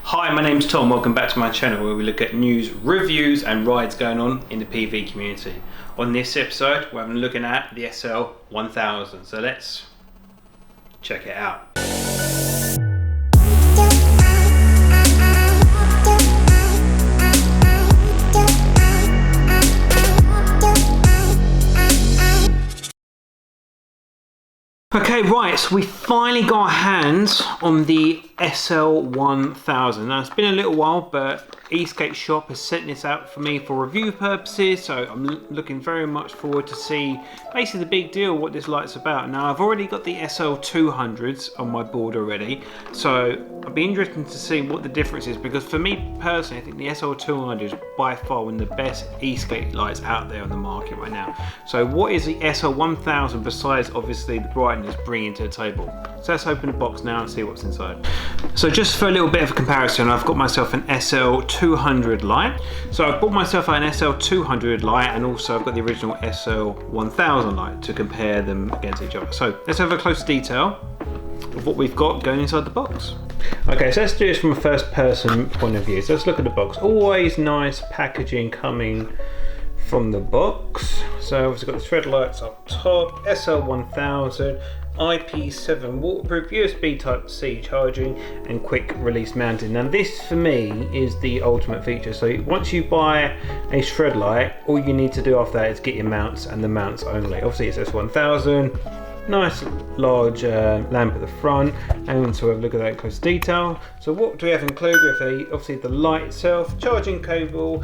Hi, my name's Tom. Welcome back to my channel where we look at news, reviews and rides going on in the PV community. On this episode, we're having a looking at the Sl-1000. So let's check it out. Okay, right, so we finally got our hands on the Sl-1000. Now, it's been a little while, but Eastgate Shop has sent this out for me for review purposes, so I'm looking very much forward to see basically the big deal, what this light's about. Now, I've already got the Sl-200s on my board already, so I'd be interested to see what the difference is, because for me personally, I think the Sl-200 is by far one of the best Eastgate lights out there on the market right now. So what is the Sl-1000 besides obviously the brightness bringing to the table? So let's open the box now and see what's inside. So just for a little bit of a comparison, I've got myself an Sl-200 light. So I've bought myself an Sl-200 light, and also I've got the original Sl-1000 light to compare them against each other. So let's have a close detail of what we've got going inside the box. Okay, so let's do this from a first person point of view. So let's look at the box. Always nice packaging coming from the box. So obviously got the thread lights up top, Sl-1000, IP7 waterproof, USB Type-C charging and quick release mounting. Now this for me is the ultimate feature. So once you buy a thread light, all you need to do after that is get your mounts and the mounts only. Obviously it's Sl-1000. Nice large lamp at the front, and so we'll look at that in close detail. So what do we have included? We have obviously the light itself, charging cable,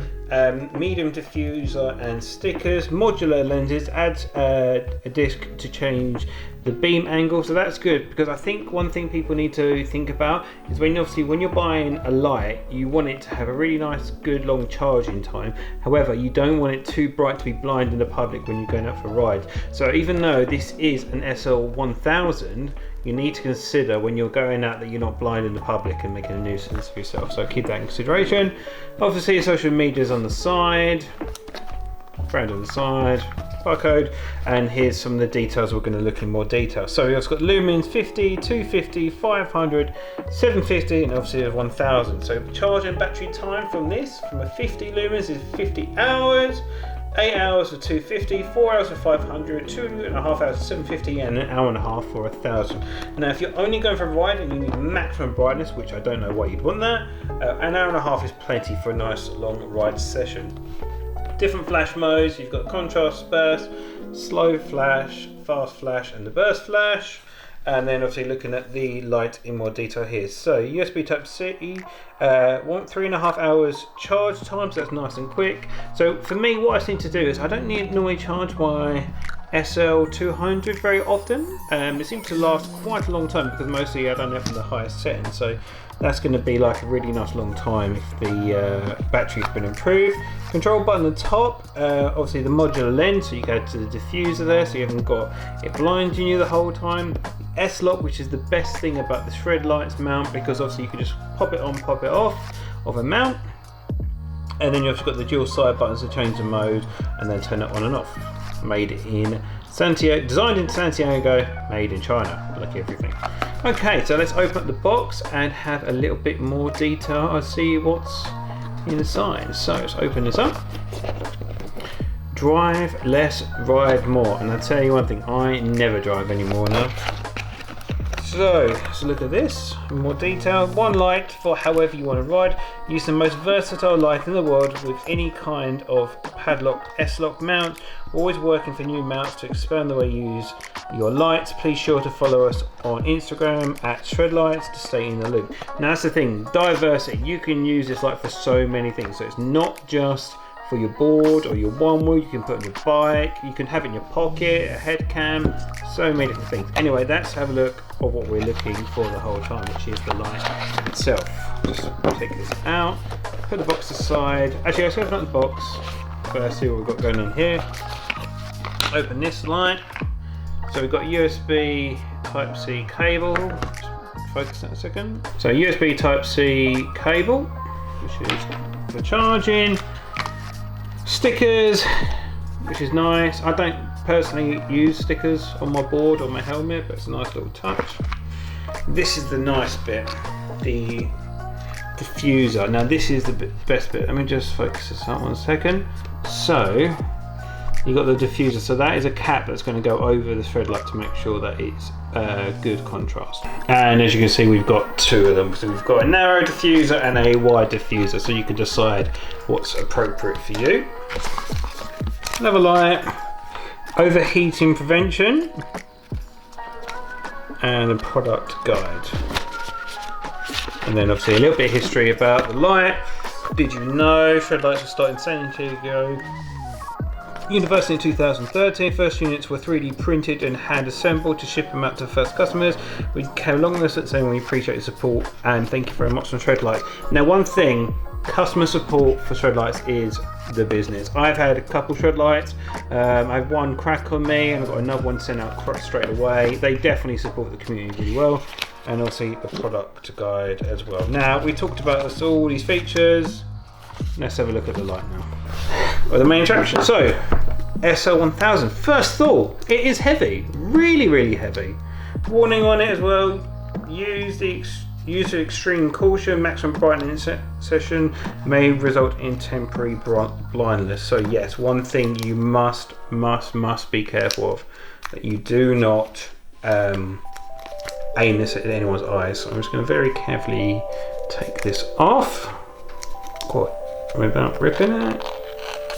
medium diffuser and stickers, modular lenses, adds a disc to change the beam angle, so that's good, because I think one thing people need to think about is when you're buying a light, you want it to have a really nice good long charging time. However, you don't want it too bright to be blind in the public when you're going out for rides. So even though this is an Sl-1000, you need to consider when you're going out that you're not blinding the public and making a nuisance of yourself, so keep that in consideration. Obviously social media's on the side, brand on the side, barcode, and here's some of the details we're going to look in more detail. So we've also got lumens 50, 250, 500, 750 and obviously a 1000. So charging battery time from this, from a 50 lumens is 50 hours, 8 hours for 250, 4 hours for 500, 2.5 hours for 750 and an hour and a half for 1000. Now if you're only going for a ride and you need maximum brightness, which I don't know why you'd want that, an hour and a half is plenty for a nice long ride session. Different flash modes, you've got contrast burst, slow flash, fast flash and the burst flash. And then obviously looking at the light in more detail here. So USB Type-C, 3.5 hours charge time, so that's nice and quick. So for me, what I seem to do is I don't normally charge my Sl-200 very often. It seems to last quite a long time because mostly I don't have the highest setting. So that's going to be like a really nice long time if the battery's been improved. Control button at the top, obviously the modular lens, so you go to the diffuser there, so you haven't got it blinding you the whole time. The S-lock, which is the best thing about the thread lights mount, because obviously you can just pop it on, pop it off of a mount. And then you've also got the dual side buttons to change the mode and then turn it on and off. Made in Santiago, designed in Santiago, made in China, like everything. Okay, so let's open up the box and have a little bit more detail. I'll see what's inside. So let's open this up. Drive less, ride more. And I'll tell you one thing, I never drive anymore now. So let's look at this in more detail. One light for however you want to ride. Use the most versatile light in the world with any kind of padlock S-lock mount. Always working for new mounts to expand the way you use your lights. Please sure to follow us on Instagram at Shredlights to stay in the loop. Now that's the thing, diversity. You can use this light for so many things. So it's not just for your board or your one wheel, you can put on your bike, you can have it in your pocket, a head cam, so many different things. Anyway, let's have a look at what we're looking for the whole time, which is the light itself. Just take this out, put the box aside. Actually, let's open up the box first, see what we've got going on here. Open this light. So we've got USB Type-C cable. Just focus that a second. So USB Type-C cable, which is for charging. Stickers, which is nice. I don't personally use stickers on my board or my helmet, but it's a nice little touch. This is the nice bit, the diffuser. Now this is the best bit. Let me just focus this up 1 second. So you got the diffuser. So that is a cap that's going to go over the thread light to make sure that it's good contrast. And as you can see, we've got two of them. So we've got a narrow diffuser and a wide diffuser, so you can decide what's appropriate for you. Another light, overheating prevention, and a product guide. And then obviously a little bit of history about the light. Did you know thread lights were started centuries ago? University in 2013, first units were 3D printed and hand assembled to ship them out to first customers. We came along this saying we appreciate your support and thank you very much from Threadlight. Now one thing, customer support for Threadlights is the business. I've had a couple Threadlights, I have one crack on me and I've got another one sent out straight away. They definitely support the community really well, and obviously the product guide as well. Now we talked about all these features. Let's have a look at the light now. Well, the main attraction. So, Sl-1000. First thought, it is heavy. Really, really heavy. Warning on it as well. Use with extreme caution. Maximum brightness session may result in temporary blindness. So yes, one thing you must be careful of, that you do not aim this at anyone's eyes. So I'm just going to very carefully take this off. Without ripping it.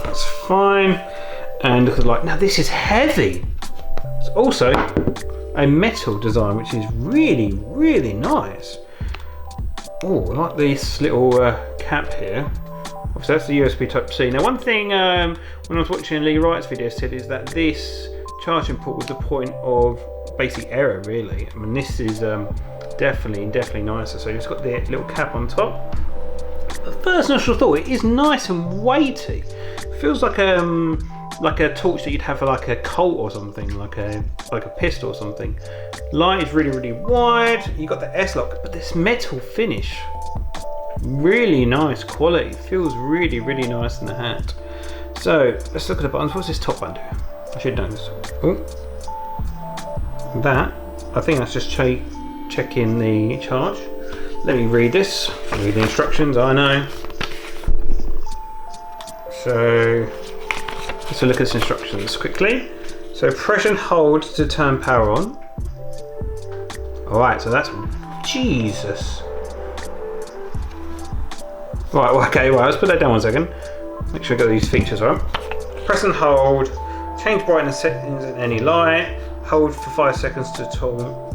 That's fine. And look at the light. Now this is heavy. It's also a metal design, which is really, really nice. Oh, I like this little cap here. Obviously that's the USB Type-C. Now one thing when I was watching Lee Wright's video said is that this charging port was the point of basic error really. I mean this is definitely nicer. So it's got the little cap on top. First initial thought, it is nice and weighty. Feels like a torch that you'd have for like a Colt or something, like a pistol or something. Light is really, really wide. You got the S-lock, but this metal finish, really nice quality. Feels really, really nice in the hand. So let's look at the buttons. What's this top button do? I should know this. Oh, that. I think that's just checking the charge. Let me read this. Read the instructions, I know. So let's look at the instructions quickly. So press and hold to turn power on. Alright, so that's Jesus. Right, okay, right, let's put that down 1 second. Make sure I got these features right. Press and hold, change brightness settings in any light, hold for 5 seconds to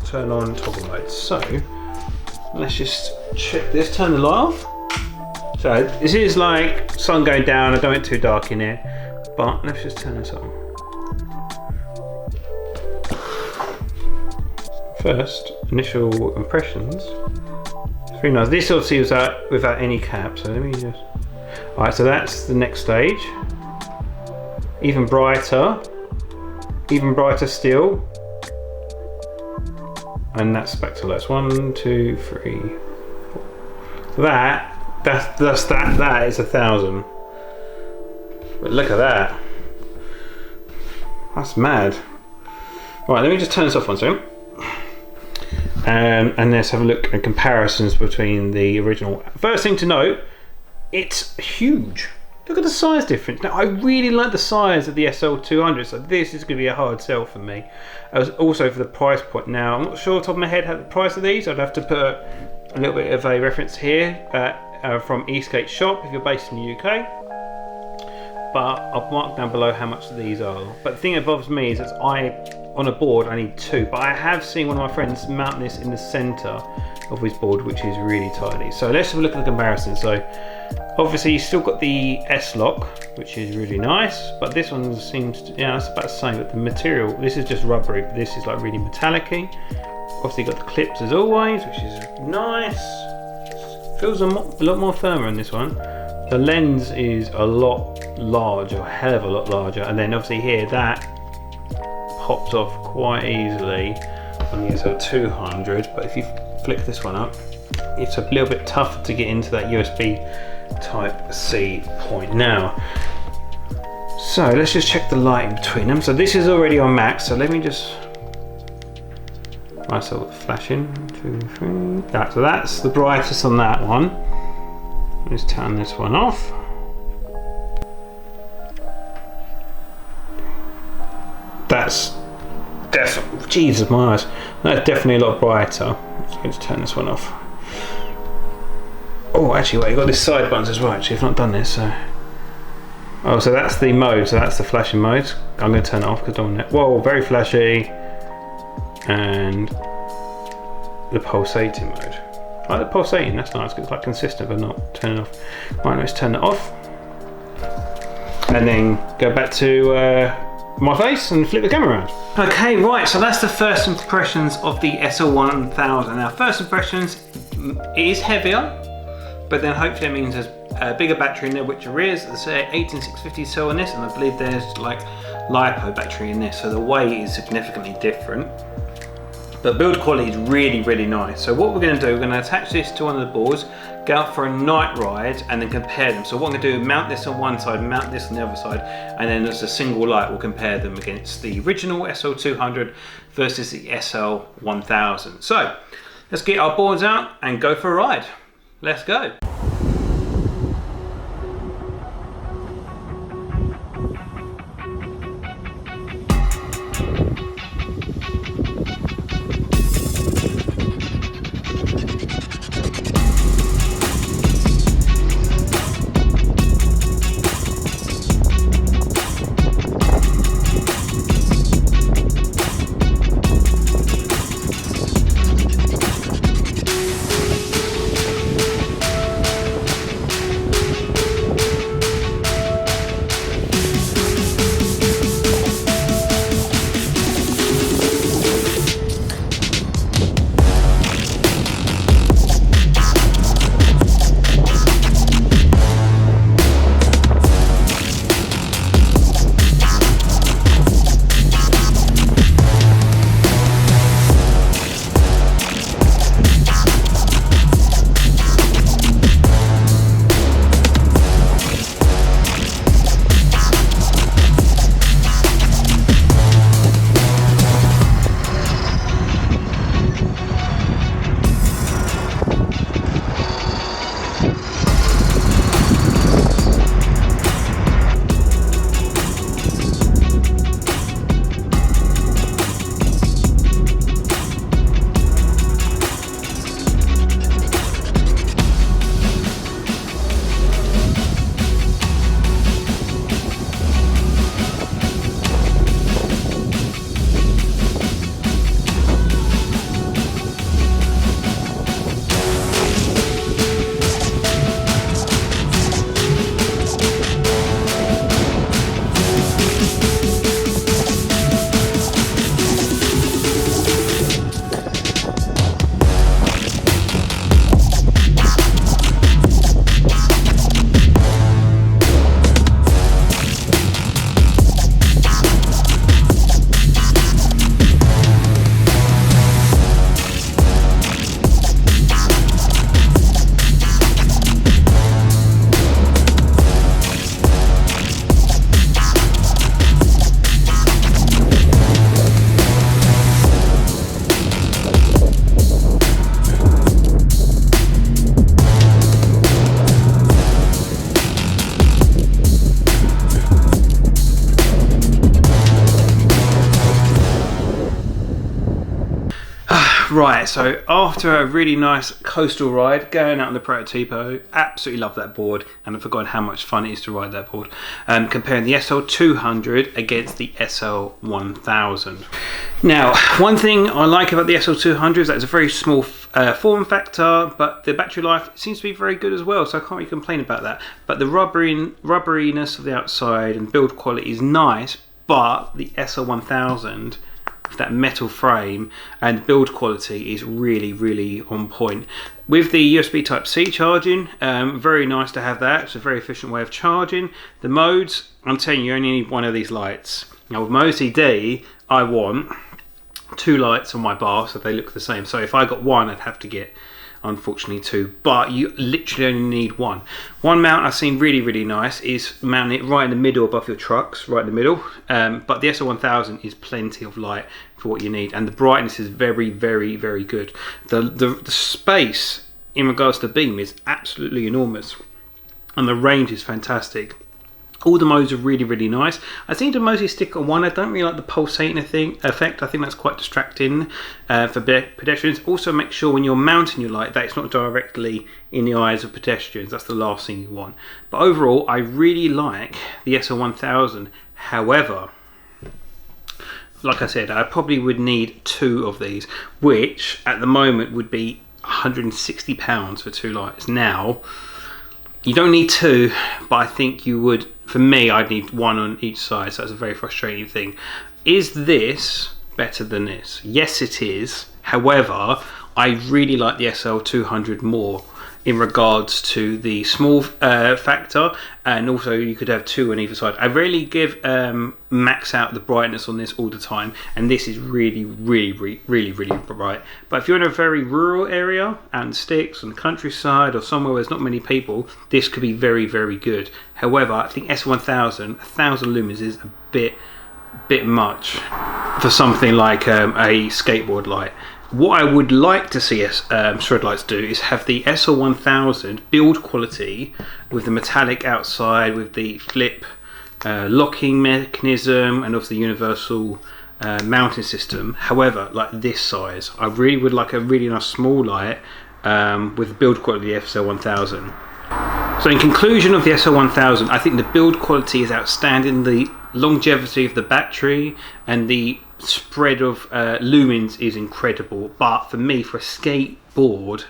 turn on toggle mode. So let's just check this, turn the light off. So this is like sun going down, I don't want it too dark in here, but let's just turn this on. First, initial impressions. It's really nice. This obviously was without any cap, so let me just... Alright, so that's the next stage. Even brighter still. And that's back to lights. 1, 2, 3, 4. So that is 1,000. But look at that. That's mad. Right, let me just turn this off 1 second. And let's have a look at comparisons between the original. First thing to note, it's huge. Look at the size difference. Now I really like the size of the Sl-200, so this is going to be a hard sell for me. Also for the price point. Now I'm not sure off the top of my head how the price of these. I'd have to put a little bit of a reference here from Eastgate Shop if you're based in the UK. But I'll mark down below how much these are. But the thing that bothers me is that on a board I need 2, but I have seen one of my friends mount this in the centre of his board, which is really tidy. So let's have a look at the comparison. So obviously you've still got the S-lock, which is really nice, but this one seems to, yeah, it's about the same, but the material, this is just rubbery, but this is like really metallic-y. Obviously you've got the clips as always, which is nice. Feels a lot more firmer in this one. The lens is a lot larger, a hell of a lot larger, and then obviously here that pops off quite easily on the Sl-200, but if you flick this one up, it's a little bit tougher to get into that USB Type-C point. Now, so let's just check the light in between them. So this is already on max, so let me just flashing 2, 3. So that's the brightest on that one. Let's turn this one off. That's definitely, Jesus my eyes, that's definitely a lot brighter. Let's turn this one off. Oh, actually, wait, you've got this side buttons as well. Actually, I've not done this, so. Oh, so that's the mode, so that's the flashing mode. I'm going to turn it off because I don't want it. Whoa, very flashy. And the pulsating mode. I like the pulsating, that's nice because it's like consistent but not turning off. Right, let's turn it off. And then go back to my face and flip the camera around. Okay, right, so that's the first impressions of the Sl-1000. Now, first impressions, it is heavier, but then hopefully it means there's a bigger battery in there, which there is. There's a 18650 cell in this, and I believe there's like LiPo battery in this, so the weight is significantly different. But build quality is really, really nice. So what we're going to do, we're going to attach this to one of the boards, go out for a night ride, and then compare them. So what I'm going to do, mount this on one side, mount this on the other side, and then as a single light, we'll compare them against the original Sl-200 versus the Sl-1000. So let's get our boards out and go for a ride. Let's go. Right, so after a really nice coastal ride, going out on the Prototipo, absolutely love that board, and I've forgotten how much fun it is to ride that board. Comparing the Sl-200 against the Sl-1000. Now, one thing I like about the Sl-200 is that it's a very small form factor, but the battery life seems to be very good as well, so I can't really complain about that. But the rubberiness of the outside and build quality is nice, but the Sl-1000, that metal frame and build quality is really, really on point. With the USB Type-C charging, very nice to have that. It's a very efficient way of charging. The modes, I'm telling you, you only need one of these lights. Now with my OCD, I want two lights on my bar so they look the same. So if I got one, I'd have to get, unfortunately, two, but you literally only need one. One mount I've seen really, really nice is mounting it right in the middle above your trucks, right in the middle. But the Sl-1000 is plenty of light for what you need, and the brightness is very, very, very good. The space in regards to beam is absolutely enormous. and the range is fantastic. All the modes are really, really nice. I seem to mostly stick on one. I don't really like the pulsating effect. I think that's quite distracting for pedestrians. Also, make sure when you're mounting your light that it's not directly in the eyes of pedestrians. That's the last thing you want. But overall, I really like the Sl-1000. However, like I said, I probably would need 2 of these, which at the moment would be £160 for 2 lights. Now, you don't need 2, but I think you would. For me, I'd need 1 on each side, so that's a very frustrating thing. Is this better than this? Yes, it is. However, I really like the Sl-200 more in regards to the small factor, and also you could have 2 on either side. I rarely give max out the brightness on this all the time, and this is really bright. But if you're in a very rural area and sticks on the countryside or somewhere where there's not many people, this could be very good. However, I think Sl-1000, 1000 lumens is a bit much for something like a skateboard light. What I would like to see Shred Lights do is have the Sl-1000 build quality with the metallic outside, with the flip locking mechanism, and also the universal mounting system. However, like this size, I really would like a really nice small light with the build quality of the Sl-1000. So in conclusion of the Sl-1000, I think the build quality is outstanding, the longevity of the battery and the spread of lumens is incredible. But for me, for a skateboard,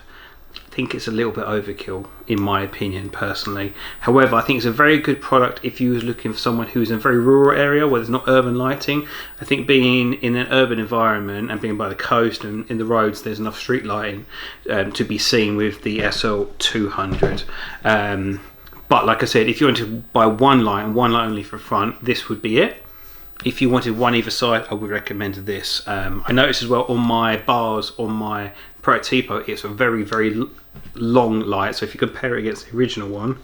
I think it's a little bit overkill, in my opinion, personally. However, I think it's a very good product if you're looking for someone who's in a very rural area where there's not urban lighting. I think being in an urban environment and being by the coast and in the roads, there's enough street lighting to be seen with the Sl-200. But like I said, if you want to buy one light and one light only for front, this would be it. If you wanted one either side, I would recommend this. I noticed as well on my bars on my Prototypo, it's a very long light. So if you compare it against the original one,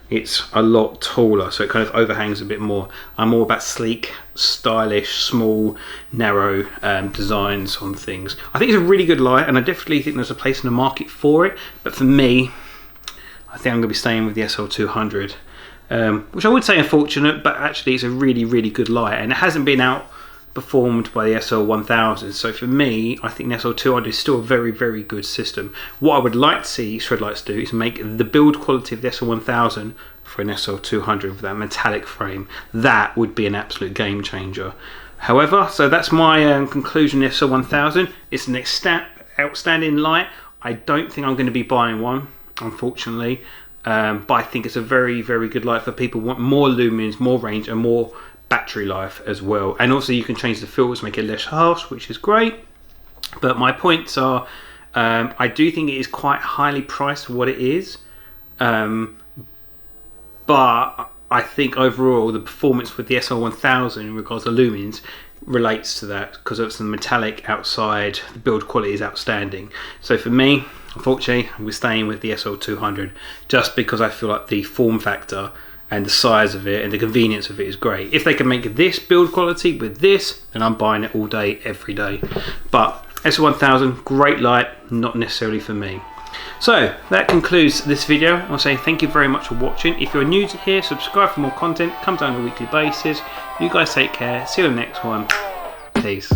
it's a lot taller, so it kind of overhangs a bit more. I'm more about sleek, stylish, small, narrow designs on things. I think it's a really good light, and I definitely think there's a place in the market for it. But for me, I think I'm going to be staying with the Sl-200. Which I would say unfortunate, but actually it's a really good light, and it hasn't been outperformed by the Sl-1000. So for me, I think the Sl-200 is still a very good system. What I would like to see Shred Lights do is make the build quality of the Sl-1000 for an Sl-200 with that metallic frame. That would be an absolute game changer. However, so that's my conclusion. The Sl-1000, it's an outstanding light. I don't think I'm going to be buying one, unfortunately. But I think it's a very good light for people who want more lumens, more range, and more battery life as well. And also you can change the filters, make it less harsh, which is great. But my points are, I do think it is quite highly priced for what it is. But I think overall the performance with the Sl-1000 in regards to lumens relates to that, because of the metallic outside, the build quality is outstanding. So for me, unfortunately, we're staying with the Sl-200 just because I feel like the form factor and the size of it and the convenience of it is great. If they can make this build quality with this, then I'm buying it all day, every day. But Sl-1000, great light, not necessarily for me. So that concludes this video. I'll say thank you very much for watching. If you're new to here, subscribe for more content, comes out on a weekly basis. You guys take care, see you in the next one. Peace.